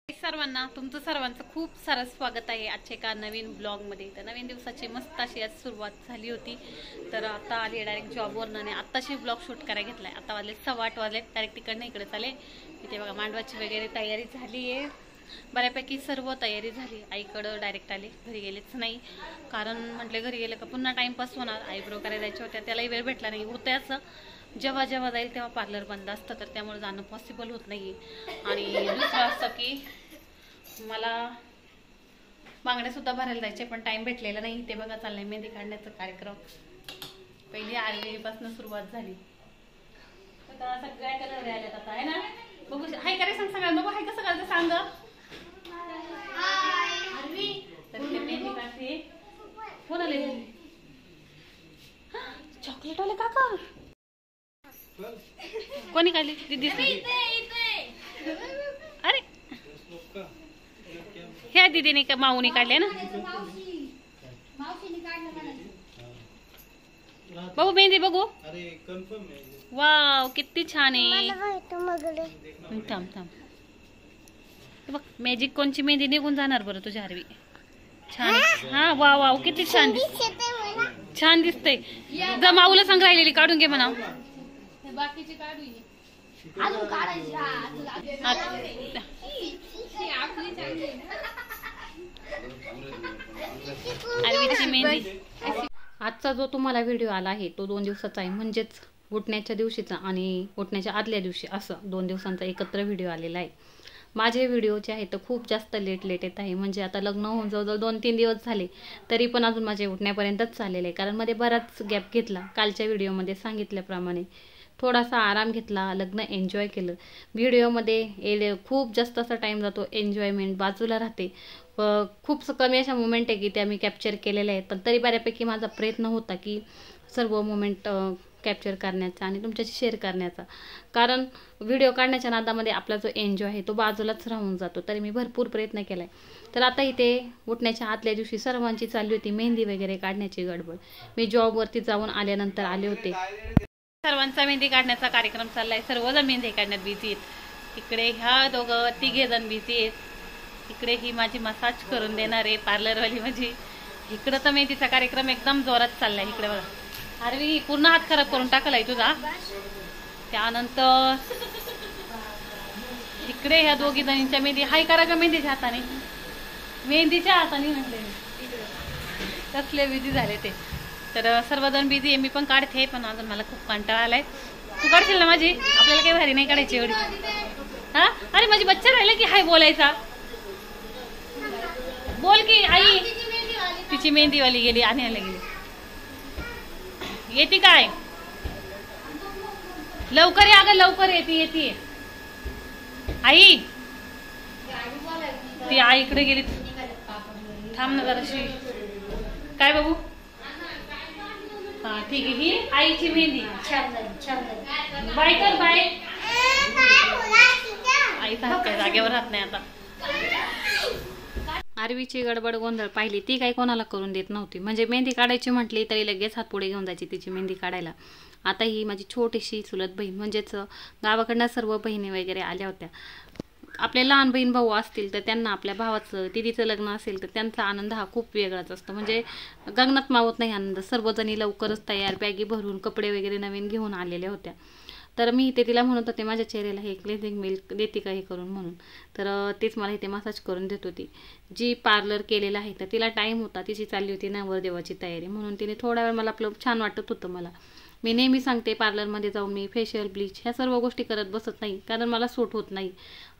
सर्वांना तुमचं सर्वांचं खूप सारं स्वागत आहे आजच्या एका नवीन ब्लॉगमध्ये। तर नवीन दिवसाची मस्त अशी आज सुरुवात झाली होती। तर आता आली डायरेक्ट जॉबवरून आणि आत्ताशी ब्लॉग शूट करायला घेतलाय। आता वाजले 8:15 वाजले, डायरेक्ट तिकडनं इकडे चाले। इथे बघा मांडवाची वगैरे तयारी झाली आहे, बऱ्यापैकी सर्व तयारी झाली। आईकडं डायरेक्ट आले, घरी गेलेच नाही कारण म्हटले घरी गेलं का पुन्हा टाइमपास होणार। आयब्रो करायला जायच्या होत्या, त्यालाही वेळ भेटला नाही। होते असं जेव्हा जेव्हा जाईल तेव्हा पार्लर बंद असतं, तर त्यामुळे जाणं पॉसिबल होत नाही। आणि दुसरं असं की मला बांगड्या सुद्धा भरायला जायचे पण टाइम भेटलेला नाही। ते बघा चाललंय मेहंदी काढण्याचा कार्यक्रम। पहिली आरवीपासून सुरुवात झाली, आता सगळ्या कलर आल्यात आता आहे ना। बघू हाय करे सांग सगळ्यांना, बघू हाय कसं करायचं सांग। आरवी तर ते मेहंदी काढते। कोण आले? चॉकलेट वाले काका कोणी काढली? दीदी। अरे ह्या दीदीने का माऊनी काढले ना। बघू मेहंदी बघू। वाव किती छान आहे। थांब थांब बघ मॅजिक कोणची मेहंदी निघून जाणार बरं तुझ्या आरवी। छान हा वाव वाव किती छान छान दिसतंय। जा माऊला सांग राहिलेली काढून घे म्हणा। बाकीची काढू अजून काढायची। आरवीची मेहंदी। आजचा जो तुम्हाला व्हिडिओ आला आहे तो 2 दिवसाचा आहे, म्हणजेच उठण्याच्या दिवशीचा आणि उठण्याच्या आदल्या दिवशी असं 2 दिवसांचा एकत्र व्हिडिओ आलेला आहे। माझे व्हिडिओ जे आहे तर खूप जास्त लेट येत आहे, म्हणजे आता लग्न होऊन जवळजवळ 2-3 दिवस झाले तरी पण अजून माझे उठण्यापर्यंतच चाललेलं आहे। कारण मध्ये बराच गॅप घेतला, कालच्या व्हिडिओमध्ये सांगितल्याप्रमाणे थोडासा आराम घेतला, लग्न एन्जॉय केलं। व्हिडिओमध्ये खूप जास्त असा टाईम जातो, एन्जॉयमेंट बाजूला राहते। खूप कमी अशा मोमेंट आहे की त्या मी कॅप्चर केलेल्या आहेत, पण तरी बऱ्यापैकी माझा प्रयत्न होता की सर्व मोमेंट कॅप्चर करण्याचा आणि तुमच्याशी शेअर करण्याचा। कारण व्हिडिओ काढण्याच्या नादामध्ये आपला जो एन्जॉय आहे तो बाजूलाच राहून जातो, तरी मी भरपूर प्रयत्न केला आहे। तर आता इथे उठण्याच्या आदल्या दिवशी सर्वांची चालली होती मेहंदी वगैरे काढण्याची गडबड। मी जॉबवरती जाऊन आल्यानंतर आले होते। सर्वांचा मेहंदी काढण्याचा कार्यक्रम चाललाय, सर्वजण मेहंदी काढण्यात बिझी आहेत। इकडे ह्या दोघं तिघे जण बिझी आहेत, इकडे ही माझी मसाज करून देणार आहे पार्लरवाली माझी। इकडं तर मेहंदीचा कार्यक्रम एकदम जोरात चाललाय। इकडे बघा आरवी पूर्ण हात खराब करून टाकलाय तुझा। त्यानंतर इकडे ह्या दोघी जणींच्या मेहंदी हाय करा का मेहंदीच्या हाताने, मेहंदीच्या हाताने म्हटले कसले बिझी झाले ते। तर सर्वजण बिझी आहे, मी पण काढते पण अजून मला खूप कंटाळा आलाय। तू काढशील ना माझी? आपल्याला काही भारी नाही काढायची एवढी। हा अरे माझी बच्चा राहिला की हाय बोलायचा, बोल की आई। तिची मेहंदीवाली गेली आणायला गेली, येते काय? लवकर या अगं लवकर येते आई। ती आईकडे गेली, थांब ना जराशी। काय बाबू? हा ठीक आहे, ही आईची मेहंदी बाय कर बाय। आई काय जागेवर राहत नाही आता। आरवीची गडबड गोंधळ पाहिली, ती काही कोणाला करून देत नव्हती। म्हणजे मेहंदी काढायची म्हटली तरी लगेच हात पुढे घेऊन जायची तिची मेहंदी काढायला। आता ही माझी छोटीशी चुलत बहीण, म्हणजेच गावाकडनं सर्व बहिणी वगैरे आल्या होत्या। आपले लहान बहीण भाऊ असतील तर त्यांना आपल्या भावाचं दिदीचं लग्न असेल तर त्यांचा आनंद हा खूप वेगळाच असतो, म्हणजे गगनात मावत नाही आनंद। सर्वजणी लवकरच तयार, बॅगी भरून, कपडे वगैरे नवीन घेऊन आलेल्या होत्या। तर मी इथे तिला म्हणत होते माझ्या चेहऱ्याला हे क्लेन्झिंग मिल्क देते का हे करून म्हणून। तर तेच मला इथे मसाज करून देत होती। जी पार्लर केलेलं आहे तर तिला टाईम होता, तिची चालली होती नवरदेवाची तयारी, म्हणून तिने थोडा वेळ मला आपलं छान वाटत होतं मला। मी नेहमी सांगते पार्लरमध्ये जाऊन मी फेशियल ब्लीच ह्या सर्व गोष्टी करत बसत नाही, कारण मला सूट होत नाही।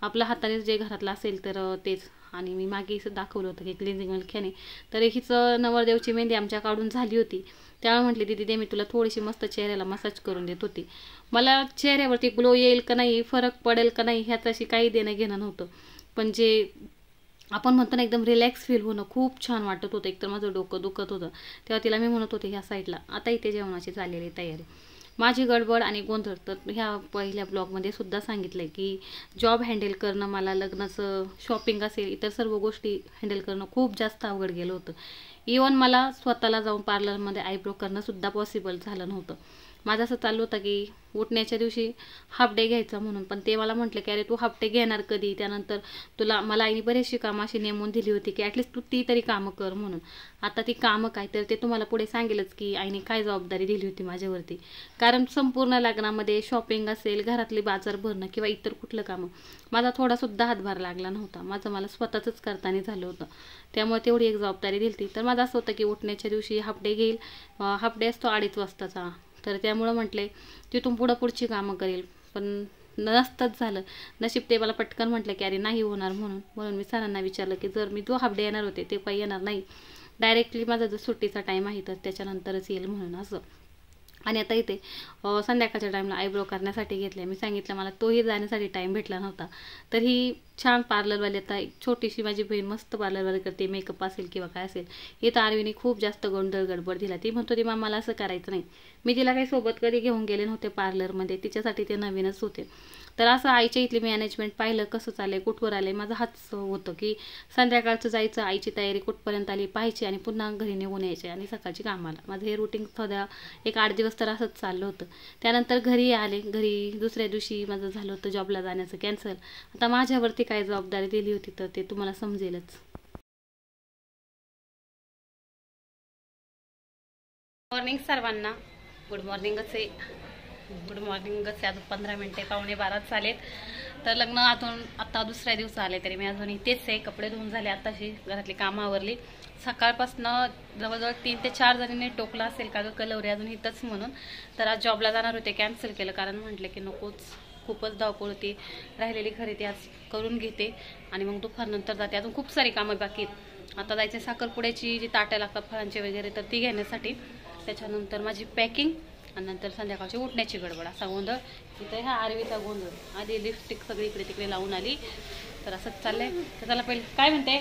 आपल्या हाताने जे घरातलं असेल तर तेच। आणि मी मागे दाखवलं होतं की क्लिन्झिंग मिल्क ह्याने। तर हिचं नवरदेवची मेहंदी आमच्या काढून झाली होती, त्यामुळे म्हटली दीदी दे मी तुला थोडीशी मस्त चेहऱ्याला मसाज करून देत होती। मला चेहऱ्यावरती ग्लो येईल का नाही, फरक पडेल का नाही ह्याच्याशी काही देणं घेणं नव्हतं, पण जे आपण म्हणतो ना एकदम रिलॅक्स फील होणं खूप छान वाटत होतं। एकतर माझं डोकं दुखत होतं, तेव्हा तिला मी म्हणत होते ह्या साईडला। आता इथे जेवणाची झालेली तयारी, माझी गडबड आणि गोंधळ तर ह्या पहिल्या ब्लॉगमध्ये सुद्धा सांगितलं आहे की जॉब हँडल करणं, मला लग्नाचं शॉपिंग असेल इतर सर्व गोष्टी हँडल करणं खूप जास्त अवघड गेलं होतं। इवन मला स्वतःला जाऊन पार्लरमध्ये आयब्रो करणंसुद्धा पॉसिबल झालं नव्हतं। माझं असं चाललं होतं की उठण्याच्या दिवशी हाफ डे घ्यायचा म्हणून, पण ते मला म्हटलं की अरे तू हाफ डे घेणार कधी, त्यानंतर मला आईने बरेचशी कामं अशी नेमून दिली होती की ॲटलिस्ट तू ती तरी कामं कर म्हणून. आता ती कामं काय तर ते तुम्हाला पुढे सांगेलच की आईने काय जबाबदारी दिली होती माझ्यावरती. कारण संपूर्ण लग्नामध्ये शॉपिंग असेल, घरातली बाजार भरणं किंवा इतर कुठलं कामं माझा थोडासुद्धा हातभार लागला नव्हता. मला स्वतःच करताना झालं होतं. त्यामुळे तेवढी एक जबाबदारी दिली होती. तर माझं असं होतं की उठण्याच्या दिवशी हाफ डे घेईल. हाफ डे असतो 2:30 वाजताचा. तर त्यामुळं म्हटले तिथून पुढची कामं करेल, पण नसतंच झालं. नशीब ते मला पटकन म्हटलं की अरे नाही होणार म्हणून मी सरांना विचारलं की जर मी जो हाफ डे येणार होते ते काही येणार नाही, डायरेक्टली माझा जो सुट्टीचा टाईम आहे तर त्याच्यानंतरच येईल म्हणून असं. आणि आता इथे संध्याकाळच्या टाईमला आयब्रो करण्यासाठी घेतले. मी सांगितलं मला तोही जाण्यासाठी टाईम भेटला नव्हता. तर ही छान पार्लरवाली, आता एक छोटीशी माझी बहीण मस्त पार्लरवाली करते, मेकअप असेल किंवा काय असेल. इथं आरवीने खूप जास्त गोंधळ गडबड दिला. ती म्हणतो ती मला असं करायचं नाही. मी तिला काही सोबत कधी घेऊन गेले नव्हते पार्लरमध्ये, तिच्यासाठी ते नवीनच होते. तर असं आईच्या इथली मॅनेजमेंट पाहिलं कसं चाललंय, कुठवर आले. माझं हाच होतं की संध्याकाळचं जायचं, आईची तयारी कुठपर्यंत आली पाहायची आणि पुन्हा घरी निघून यायचे आणि सकाळची कामाला. माझं हे रुटीन सध्या एक 8 दिवस तर असंच चाललं होतं. त्यानंतर घरी आले. घरी दुसऱ्या दिवशी माझं झालं होतं जॉबला जाण्याचं कॅन्सल. आता माझ्यावरती काय जबाबदारी दिली होती तर ते तुम्हाला समजेलच. मॉर्निंग सर्वांना. गुड मॉर्निंगच आहे. अजून 15 मिनिटे 11:15 चालेल. तर लग्न आता दुसऱ्या दिवस आले तरी मी अजून इथेच आहे. कपडे धुवून झाले आताशी, घरातली कामं आवरली. सकाळपासनं जवळजवळ 3 ते 4 जणींनी टोकला असेल का कलवरी अजून इथंच म्हणून. तर आज जॉबला जाणार होते, कॅन्सल केलं कारण म्हटलं की नकोच, खूपच धावपळ होती. राहिलेली खरेदी आज करून घेते आणि मग दुपारनंतर जाते. अजून खूप सारी कामं बाकी आहेत. आता जायचे साखरपुड्याची जी ताट्या लागतात फळांचे वगैरे तर ती घेण्यासाठी. त्याच्यानंतर माझी पॅकिंग आणि नंतर संध्याकाळची उठण्याची गडबड, असा गोंधळ. इथं ह्या आरवीचा गोंधळ. आधी लिपस्टिक सगळी इकडे तिकडे लावून आली. तर असंच चाललंय. तर त्याला पहिले काय म्हणते,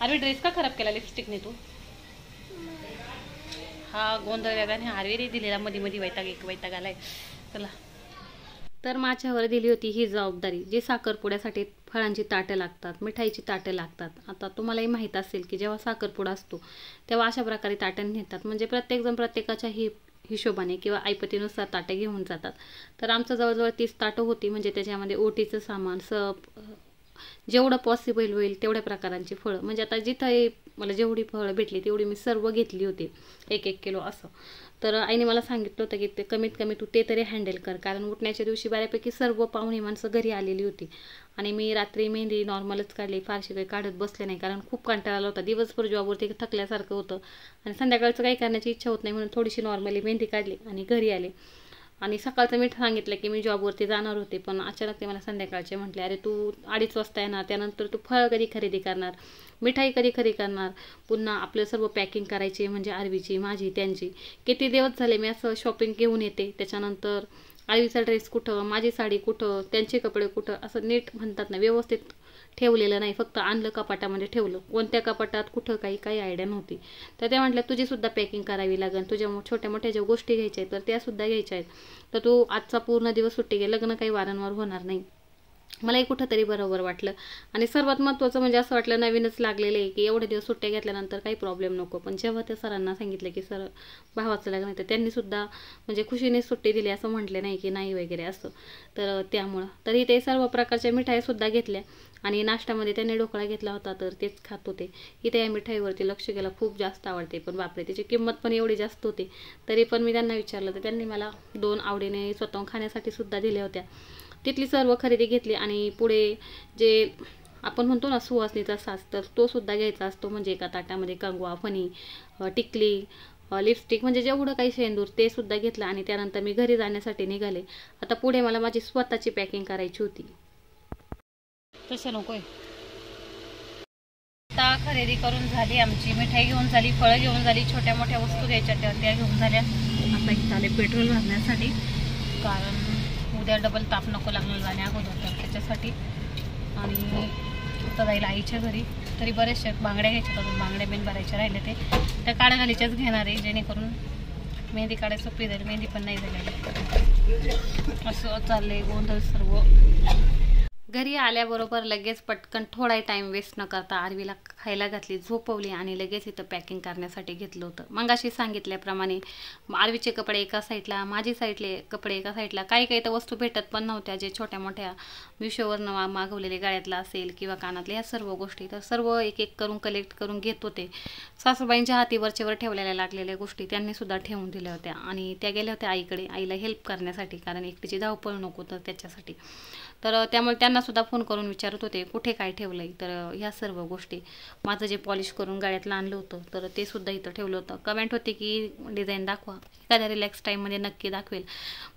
आरवी ड्रेस का खराब केला लिपस्टिकने तू? हा गोंधळ वेगळा. आरवीने दिलेला मध्ये वैताग आलाय. चला. तर माझ्यावर दिली होती ही जबाबदारी, जी साखरपुड्यासाठी फळांची ताटं लागतात, मिठाईची ताटं लागतात. आता तुम्हालाही माहीत असेल की जेव्हा साखरपुडा असतो तेव्हा अशा प्रकारे ताटं नेतात. म्हणजे प्रत्येकजण प्रत्येकाच्या हिशोबाने किंवा ऐपतीनुसार ताटे घेऊन जातात. तर आमचं जवळजवळ 30 ताटं होती. म्हणजे त्याच्यामध्ये ओटीचं सामान, जेवढं पॉसिबल होईल तेवढ्या प्रकारांची फळं. म्हणजे आता जिथं मला जेवढी फळं भेटली तेवढी मी सर्व घेतली होती, 1-1 किलो असं. तर आईने मला सांगितलं होतं की ते कमीत कमी तू ते तरी हँडल कर, कारण उठण्याच्या दिवशी बऱ्यापैकी सर्व पाहुणे माणसं घरी आलेली होती. आणि मी रात्री मेहंदी नॉर्मलच काढली, फारशी काही काढत बसले नाही, कारण खूप कंटाळा आला होता. दिवसभर जॉबवरती थकल्यासारखं होतं आणि संध्याकाळचं काही करण्याची इच्छा होत नाही म्हणून थोडीशी नॉर्मली मेहंदी काढली आणि घरी आले. आणि सकाळचं मी सांगितलं की मी जॉबवरती जाणार होते, पण अचानक ते मला संध्याकाळचे म्हटले अरे तू 2:30 वाजता येणार, त्यानंतर तू फळ कधी खरेदी करणार, मिठाई कधी खरेदी करणार, पुन्हा आपलं सर्व पॅकिंग करायची, म्हणजे आरवीची, माझी, त्यांची. किती दिवस झाले मी असं शॉपिंग घेऊन येते. त्याच्यानंतर आरवीचा ड्रेस कुठं, माझी साडी कुठं, त्यांचे कपडे कुठं, असं नीट म्हणतात ना व्यवस्थित ठेवलेलं नाही, फक्त आणलं कपाटामध्ये ठेवलं. कोणत्या कपाटात कुठं काही आयडिया नव्हती. तर त्या म्हटल्या तुझीसुद्धा पॅकिंग करावी लागेल, तुझ्या छोट्या मोठ्या ज्या गोष्टी घ्यायच्या आहेत तर त्यासुद्धा घ्यायच्या आहेत. तर तू आजचा पूर्ण दिवस सुट्टी घे, लग्न काही वारंवार होणार नाही. मलाही कुठंतरी बरोबर वाटलं. आणि सर्वात महत्त्वाचं म्हणजे असं वाटलं नवीनच लागलेलं आहे की एवढे दिवस सुट्ट्या घेतल्यानंतर काही प्रॉब्लेम नको. पण जेव्हा त्या सरांना सांगितलं की सर भावाचं लग्न आहे, तर त्यांनीसुद्धा म्हणजे खुशीने सुट्टी दिली, असं म्हटले नाही की नाही वगैरे असं. तर त्यामुळं तरी ते सर्व प्रकारच्या मिठाईसुद्धा घेतल्या. आणि नाश्त्यामध्ये त्यांनी ढोकळा घेतला होता तर तेच खात होते. इथे या मिठाईवरती लक्ष गेलं, खूप जास्त आवडते, पण बापरे त्याची किंमत पण एवढी जास्त होती. तरी पण मी त्यांना विचारलं तर त्यांनी मला 2 आवडीने स्वतःहून खाण्यासाठी सुद्धा दिल्या होत्या. तिथली सर्व खरेदी घेतली. आणि पुढे जे आपण म्हणतो ना सुवासनीचा साच, तर तो सुद्धा घ्यायचा असतो. म्हणजे एका ताटामध्ये कंगवा, फणी, टिकली, लिपस्टिक, म्हणजे जेवढं काही शेंदूर ते सुद्धा घेतलं. आणि त्यानंतर मी घरी जाण्यासाठी निघाले. आता पुढे मला माझी स्वतःची पॅकिंग करायची होती. तसं नकोय. आता खरेदी करून झाली आमची, मिठाई घेऊन झाली, फळं घेऊन झाली, छोट्या मोठ्या वस्तू घ्यायच्या त्या घेऊन झाल्या. आता इथं आले पेट्रोल भरण्यासाठी, कारण उद्या डबल ताप नको लागलं जाण्या अगोदर तर त्याच्यासाठी. आणि आता जाईल आईच्या घरी. तरी बरेचसे बांगड्या घ्यायच्या, अजून बांगड्या बिन भरायच्या राहिले ते त्या काढाघालीच्याच घेणार आहे, जेणेकरून मेहंदी काढायला सोपी जाईल. मेहंदी पण नाही झालेली. असं चाललंय गोंधळ सर्व. घरी आल्याबरोबर लगेच पटकन थोडा टाईम वेस्ट न करता आरवीला खायला घातली, झोपवली आणि लगेच इथं पॅकिंग करण्यासाठी घेतलं होतं. मगाशी सांगितल्याप्रमाणे आरवीचे कपडे एका साईडला, माझी साईडले कपडे एका साईडला. काही काही तर वस्तू भेटत पण नव्हत्या, जे छोट्या मोठ्या मिशोवरनं मागवलेले गळ्यातला असेल किंवा कानातले, ह्या सर्व गोष्टी तर सर्व एक एक करून कलेक्ट करून घेत होते. सासूबाईंच्या हाती वरचेवर ठेवलेल्या लागलेल्या गोष्टी त्यांनीसुद्धा ठेवून दिल्या होत्या आणि त्या गेल्या होत्या आईकडे, आईला हेल्प करण्यासाठी, कारण एकटीची धावपळ नको तर त्याच्यासाठी. तर त्यामुळे त्यांनासुद्धा फोन करून विचारत होते कुठे काय ठेवलं आहे. तर ह्या सर्व गोष्टी, माझं जे पॉलिश करून गळ्यातलं आणलं होतं तर ते सुद्धा इथं ठेवलं होतं. कमेंट होते की डिझाईन दाखवा, एखाद्या रिलॅक्स टाईममध्ये नक्की दाखवेल.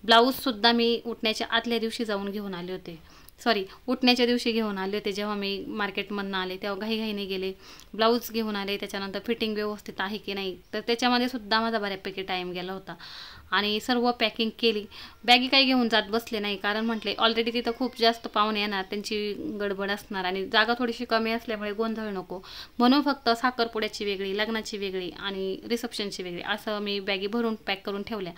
ब्लाऊजसुद्धा मी उठण्याच्या आदल्या दिवशी जाऊन घेऊन आले होते, उठण्याच्या दिवशी घेऊन आले होते. जेव्हा मी मार्केटमधून आले तेव्हा घाईघाईने गेले, ब्लाऊज घेऊन आले. त्याच्यानंतर फिटिंग व्यवस्थित आहे की नाही, तर त्याच्यामध्ये सुद्धा माझा बऱ्यापैकी टाईम गेला होता आणि सर्व पॅकिंग केली. बॅगी काही घेऊन जात बसले नाही, कारण म्हटले ऑलरेडी तिथं खूप जास्त पाहुणे येणार, त्यांची गडबड असणार आणि जागा थोडीशी कमी असल्यामुळे गोंधळ नको म्हणून फक्त साखरपुड्याची वेगळी, लग्नाची वेगळी आणि रिसेप्शनची वेगळी असं मी बॅगी भरून पॅक करून ठेवल्या.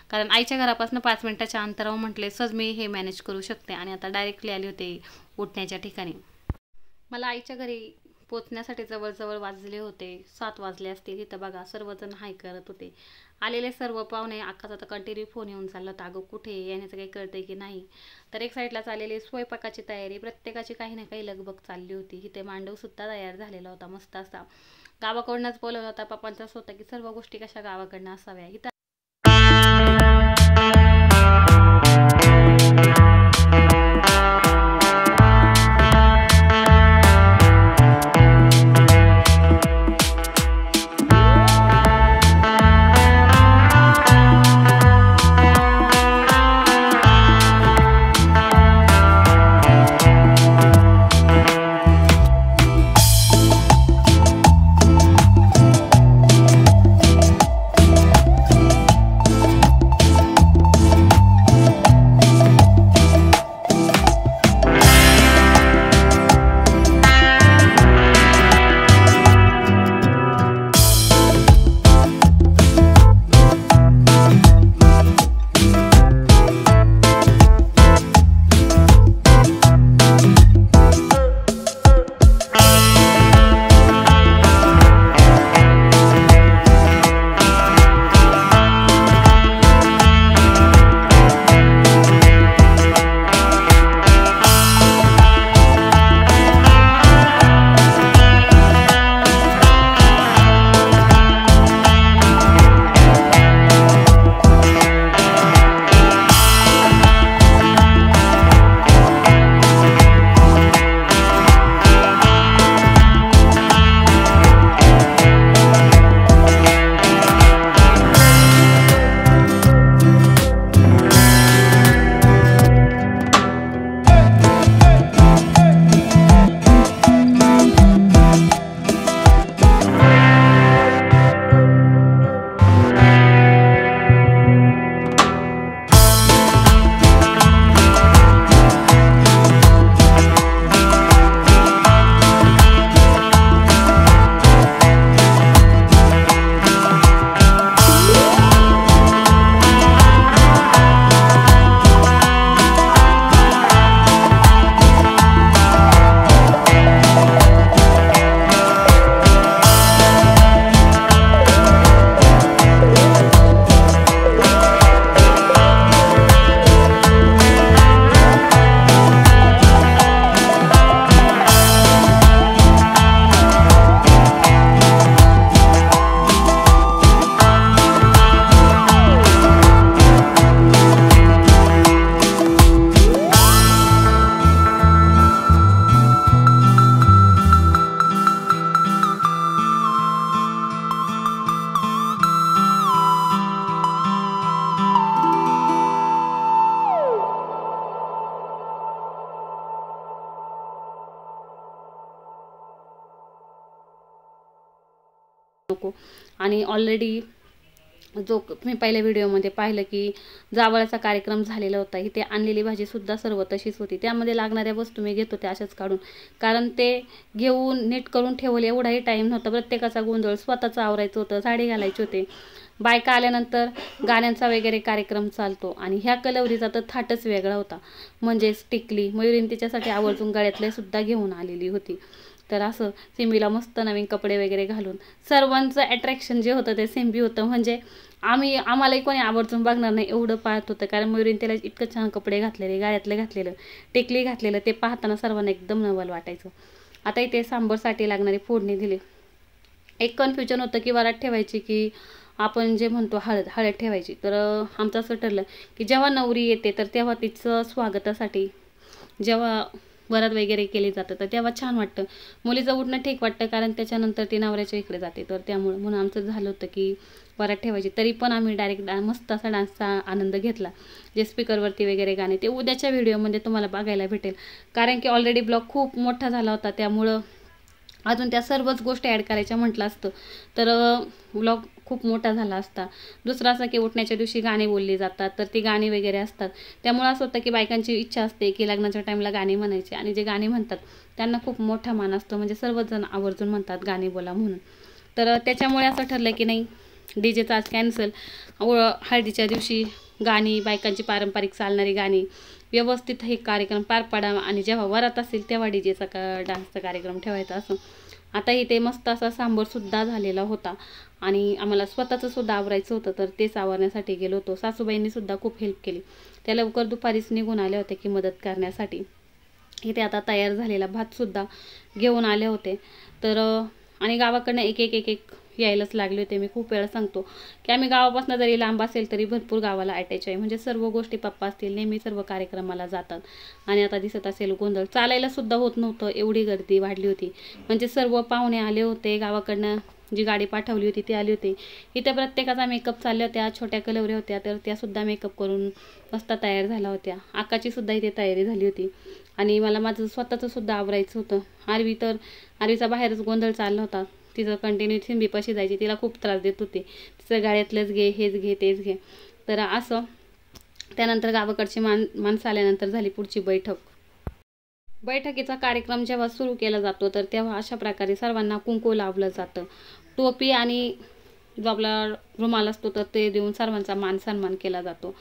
कारण आईच्या घरापासून 5 मिनिटाच्या अंतरावर म्हटले सहज मी हे मॅनेज करू शकते आणि आता डायरेक्टली आले होते उठण्याच्या ठिकाणी. मला आईच्या घरी पोचण्यासाठी जवळजवळ वाजले होते 7 वाजले असतील. तिथं बघा सर्वजण हाय करत होते. आलेले सर्व पाहुणे, अख्खाचा तर कंटिन्यू फोन येऊन चालला होता, अगं कुठे येण्याचं काही कळतंय की नाही. तर एक साईडला चाललेली स्वयंपाकाची तयारी, प्रत्येकाची काही ना काही लगबग चालली होती. इथे मांडवसुद्धा तयार झालेला होता मस्त असा, गावाकडूनच बोलवला होता. पप्पांचाच होता की सर्व गोष्टी कशा गावाकडनं असाव्या. इथं नको. आणि ऑलरेडी जो मी पहिल्या व्हिडिओमध्ये पाहिलं की जावळाचा कार्यक्रम झालेला होता, इथे आणलेली भाजीसुद्धा सर्व तशीच होती. त्यामध्ये लागणाऱ्या वस्तू मी घेत होते अशाच काढून, कारण ते घेऊन नीट करून ठेवले एवढाही टाईम नव्हता. प्रत्येकाचा गोंधळ स्वतःचा आवरायचं होतं, साडी घालायची होते. बायका आल्यानंतर गाण्यांचा वगैरे कार्यक्रम चालतो आणि ह्या कलवरीचा तर थाटच वेगळा होता. म्हणजेच टिकली मयुरीने तिच्यासाठी आवर्जून गळ्यातले सुद्धा घेऊन आलेली होती. तर असं सिंबीला मस्त नवीन कपडे वगैरे घालून सर्वांचं अट्रॅक्शन जे होतं ते सिंबी होतं. म्हणजे आम्हालाही कोणी आवर्जून बघणार नाही एवढं पाहत होतं, कारण मयुरीने त्याला इतकं छान कपडे घातलेले, गाळ्यातले घातलेलं, टिकली घातलेलं, ते पाहताना सर्वांना एकदम नवल वाटायचं. आता इथे सांबरसाठी लागणारी फोडणी दिली. एक कन्फ्युजन होतं की वरात ठेवायची की आपण जे म्हणतो हळद ठेवायची. तर आमचं असं ठरलं की जेव्हा नवरी येते तर तेव्हा तिचं स्वागतासाठी जेव्हा वरात वगैरे केली जातं तर तेव्हा छान वाटतं. मुलीचं उठणं ठीक वाटतं, कारण त्याच्यानंतर ती नवऱ्याच्या इकडे जाते. तर त्यामुळे म्हणून आमचं झालं होतं की वरात ठेवायची. तरी पण आम्ही डायरेक्ट मस्त असा डान्सचा आनंद घेतला. जे स्पीकरवरती वगैरे गाणे ते उद्याच्या व्हिडिओमध्ये तुम्हाला बघायला भेटेल, कारण की ऑलरेडी ब्लॉग खूप मोठा झाला होता. त्यामुळं अजून त्या सर्वच गोष्टी ॲड करायच्या म्हटलं असतं तर व्लॉग खूप मोठा झाला असता. दुसरं असं की उठण्याच्या दिवशी गाणी बोलली जातात, तर ती गाणी वगैरे असतात. त्यामुळे असं होतं की बायकांची इच्छा असते की लग्नाच्या टाईमला गाणी म्हणायची, आणि जे गाणी म्हणतात त्यांना खूप मोठा मान असतो. म्हणजे सर्वच जण आवर्जून म्हणतात गाणी बोला म्हणून. तर त्याच्यामुळे असं ठरलं की नाही, डीजेचा आज कॅन्सल, हळदीच्या दिवशी गाणी, बायकांची पारंपरिक चालणारी गाणी, व्यवस्थित हे कार्यक्रम पार पाडा, आणि जेव्हा वरात असेल तेव्हा डीजेचा डान्सचा कार्यक्रम ठेवायचा असं. आता इथे मस्त असा सांबरसुद्धा झालेला होता आणि आम्हाला स्वतःचं सुद्धा आवरायचं होतं, तर तेच आवरण्यासाठी गेलो होतो. सासूबाईंनी सुद्धा खूप हेल्प केली. त्या लवकर दुपारीच निघून आले होते की मदत करण्यासाठी. इथे आता तयार झालेला भातसुद्धा घेऊन आले होते. तर आणि गावाकडनं एक यायलाच लागले होते. मी खूप वेळा सांगतो की आम्ही गावापासून जरी लांब असेल तरी भरपूर गावाला अटॅच आहे. म्हणजे सर्व गोष्टी पप्पा असतील नेहमी सर्व कार्यक्रमाला जातात. आणि आता दिसत असेल गोंधळ, चालायला सुद्धा होत नव्हतं, एवढी गर्दी वाढली होती. म्हणजे सर्व पाहुणे आले होते, गावाकडनं जी गाडी पाठवली होती ती आली होती. इथे प्रत्येकाचा मेकअप चालल्या होत्या, छोट्या कलवऱ्या होत्या, तर त्यासुद्धा मेकअप करून मस्त तयार झाल्या होत्या. आकाची सुद्धा इथे तयारी झाली होती. आणि मला माझं स्वतःचं सुद्धा आवरायचं होतं. आरवीचा बाहेरच गोंधळ चालला होता. तिचं कंटिन्यू सिंबीपाशी जायची, तिला खूप त्रास देत होते. तिचं गाड्यातलंच घे, हेच घे, तेच घे. तर असं त्यानंतर गावाकडची माणसं आल्यानंतर झाली पुढची बैठक. बैठकीचा कार्यक्रम जेव्हा सुरू केला जातो तर तेव्हा अशा प्रकारे सर्वांना कुंकू लावलं जातं. टोपी आणि जो आपला रुमाल असतो तर ते देऊन सर्वांचा मान सन्मान केला जातो.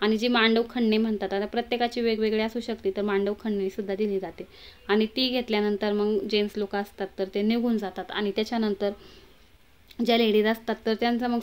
आणि जी मांडव खंडणी म्हणतात, आता प्रत्येकाची वेगवेगळी असू शकते, तर मांडव खंडणी सुद्धा दिली जाते. आणि ती घेतल्यानंतर मग जेंट्स लोक असतात तर ते निघून जातात. आणि त्याच्यानंतर ज्या लेडीज असतात तर त्यांचा मग